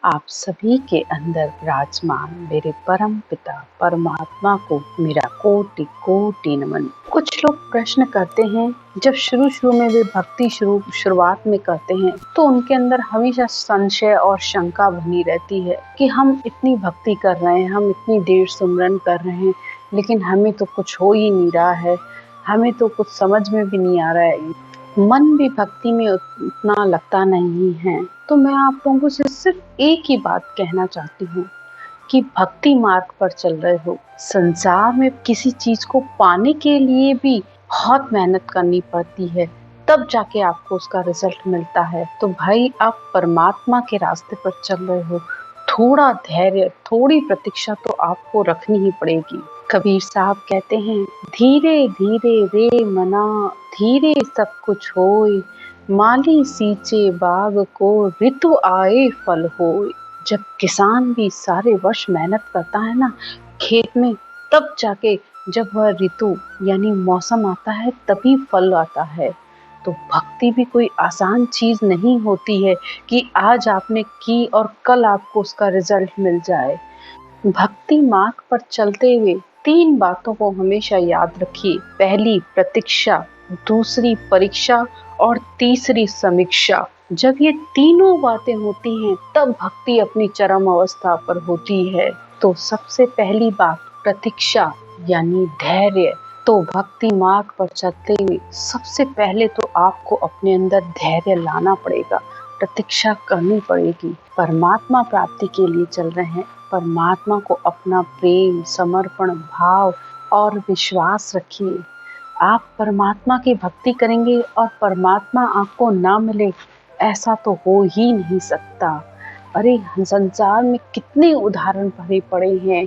आप सभी के अंदर विराजमान मेरे परम पिता परमात्मा को मेरा कोटि कोटि नमन। कुछ लोग प्रश्न करते हैं, जब शुरू में वे भक्ति शुरुआत में करते हैं तो उनके अंदर हमेशा संशय और शंका बनी रहती है कि हम इतनी भक्ति कर रहे हैं, हम इतनी देर सुमरन कर रहे हैं, लेकिन हमें तो कुछ हो ही नहीं रहा है, हमें तो कुछ समझ में भी नहीं आ रहा है, मन भी भक्ति में उतना लगता नहीं है। तो मैं आप लोगों से सिर्फ एक ही बात कहना चाहती हूँ कि भक्ति मार्ग पर चल रहे हो। संसार में किसी चीज को पाने के लिए भी बहुत मेहनत करनी पड़ती है, तब जाके आपको उसका रिजल्ट मिलता है। तो भाई आप परमात्मा के रास्ते पर चल रहे हो, थोड़ा धैर्य, थोड़ी प्रतीक्षा तो आपको रखनी ही पड़ेगी। कबीर साहब कहते हैं, धीरे धीरे रे मना, धीरे सब कुछ होए, माली सींचे बाग को, ऋतु आए फल होए। जब किसान भी सारे वर्ष मेहनत करता है ना खेत में, तब जाके जब वह ऋतु यानी मौसम आता है तभी फल आता है। तो भक्ति भी कोई आसान चीज नहीं होती है कि आज आपने की और कल आपको उसका रिजल्ट मिल जाए। भक्ति मार्ग पर चलते हुए 3 बातों को हमेशा याद रखिए। पहली प्रतीक्षा, दूसरी परीक्षा और तीसरी समीक्षा। जब ये तीनों बातें होती हैं तब भक्ति अपनी चरम अवस्था पर होती है। तो सबसे पहली बात प्रतीक्षा यानी धैर्य। तो भक्ति मार्ग पर चलते हुए सबसे पहले तो आपको अपने अंदर धैर्य लाना पड़ेगा, प्रतीक्षा करनी पड़ेगी। परमात्मा प्राप्ति के लिए चल रहे हैं, परमात्मा को अपना प्रेम, समर्पण भाव और विश्वास रखिए। आप परमात्मा की भक्ति करेंगे और परमात्मा आपको ना मिले, ऐसा तो हो ही नहीं सकता। अरे संसार में कितने उदाहरण भरे पड़े हैं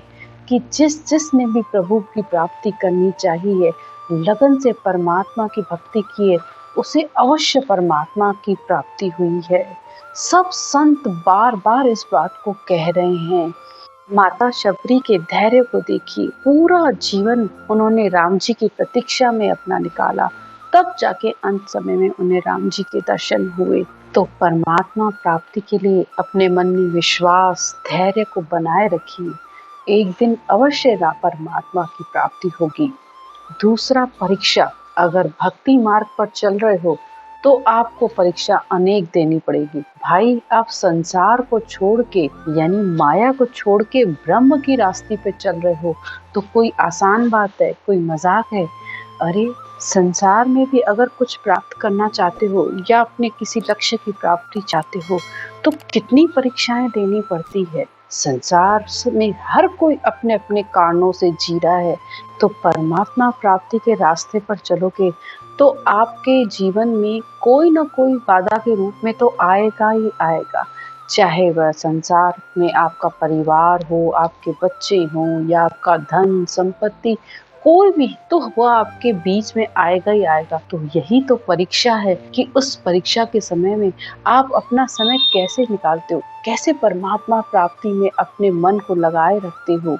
कि जिसने भी प्रभु की प्राप्ति करनी चाहिए, लगन से परमात्मा की भक्ति किए, उसे अवश्य परमात्मा की प्राप्ति हुई है। सब संत बार बार इस बात को कह रहे हैं। माता शबरी के धैर्य को देखिए, पूरा जीवन उन्होंने राम जी की प्रतीक्षा में अपना निकाला, तब जाके अंत समय में उन्हें राम जी के दर्शन हुए। तो परमात्मा प्राप्ति के लिए अपने मन में विश्वास, धैर्य को बनाए रखिए, एक दिन अवश्य परमात्मा की प्राप्ति होगी। दूसरा परीक्षा, अगर भक्ति मार्ग पर चल रहे हो तो आपको परीक्षा अनेक देनी पड़ेगी। भाई आप संसार को छोड़ के यानी माया को छोड़ के ब्रह्म की रास्ते पे चल रहे हो, तो कोई आसान बात है, कोई मजाक है? अरे संसार में भी अगर कुछ प्राप्त करना चाहते हो या अपने किसी लक्ष्य की प्राप्ति चाहते हो तो कितनी परीक्षाएं देनी पड़ती है। संसार में हर कोई अपने अपने कारणों से जी रहा है, तो परमात्मा प्राप्ति के रास्ते पर चलोगे तो आपके जीवन में कोई न कोई बाधा के रूप में तो आएगा ही आएगा। चाहे वह संसार में आपका परिवार हो, आपके बच्चे हों या आपका धन संपत्ति, कोई भी तो वह आपके बीच में आएगा ही आएगा। तो यही तो परीक्षा है कि उस परीक्षा के समय में आप अपना समय कैसे निकालते हो, कैसे परमात्मा प्राप्ति में अपने मन को लगाए रखते हो।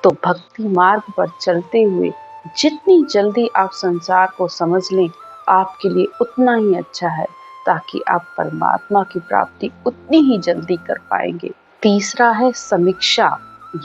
तो भक्ति मार्ग पर चलते हुए जितनी जल्दी आप संसार को समझ लें, आपके लिए उतना ही अच्छा है, ताकि आप परमात्मा की प्राप्ति उतनी ही जल्दी कर पाएंगे। तीसरा है समीक्षा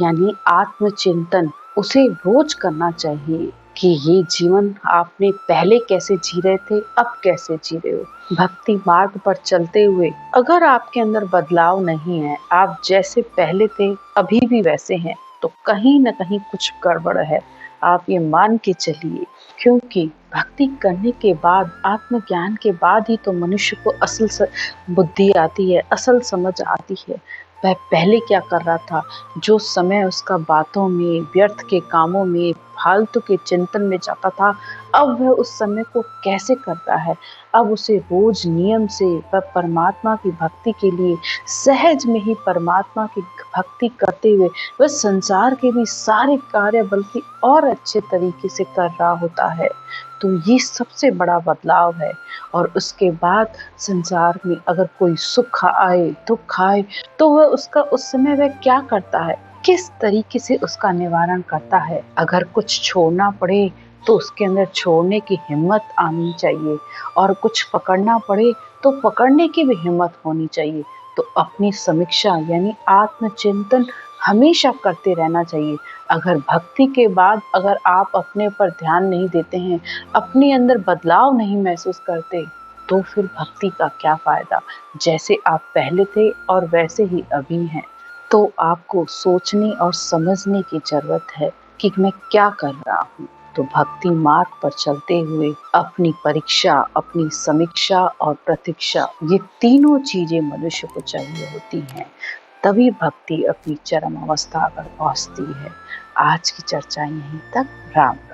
यानी आत्मचिंतन। उसे रोज करना चाहिए कि ये जीवन आपने पहले कैसे जी रहे थे, अब कैसे जी रहे हो। भक्ति मार्ग पर चलते हुए अगर आपके अंदर बदलाव नहीं है, आप जैसे पहले थे अभी भी वैसे हैं, तो कहीं न कहीं कुछ गड़बड़ है, आप ये मान के चलिए। क्योंकि भक्ति करने के बाद, आत्मज्ञान के बाद ही तो मनुष्य को असल बुद्धि आती है, असल समझ आती है। वह पहले क्या कर रहा था, जो समय उसका बातों में, व्यर्थ के कामों में, फालतू के चिंतन में जाता था, अब वह उस समय को कैसे करता है। अब उसे रोज नियम से वह परमात्मा की भक्ति के लिए सहज में ही परमात्मा की भक्ति करते हुए वह संसार के भी सारे कार्य बल्कि और अच्छे तरीके से कर रहा होता है। तो ये सबसे बड़ा बदलाव है। और उसके बाद संसार में अगर कोई सुख आए, दुख आए, तो वह उसका उस समय वह क्या करता है, किस तरीके से उसका निवारण करता है। अगर कुछ छोड़ना पड़े तो उसके अंदर छोड़ने की हिम्मत आनी चाहिए, और कुछ पकड़ना पड़े तो पकड़ने की भी हिम्मत होनी चाहिए। तो अपनी समीक्षा यानी आत्मचिंतन हमेशा करते रहना चाहिए। अगर भक्ति के बाद अगर आप अपने पर ध्यान नहीं देते हैं, अपने अंदर बदलाव नहीं महसूस करते, तो फिर भक्ति का क्या फायदा। जैसे आप पहले थे और वैसे ही अभी हैं। तो आपको सोचने और समझने की जरूरत है कि मैं क्या कर रहा हूँ। तो भक्ति मार्ग पर चलते हुए अपनी परीक्षा, अपनी समीक्षा और प्रतीक्षा, ये तीनों चीजें मनुष्य को चाहिए होती हैं। तभी भक्ति अपनी चरम अवस्था पर पहुंचती है। आज की चर्चा यहीं तक। राम।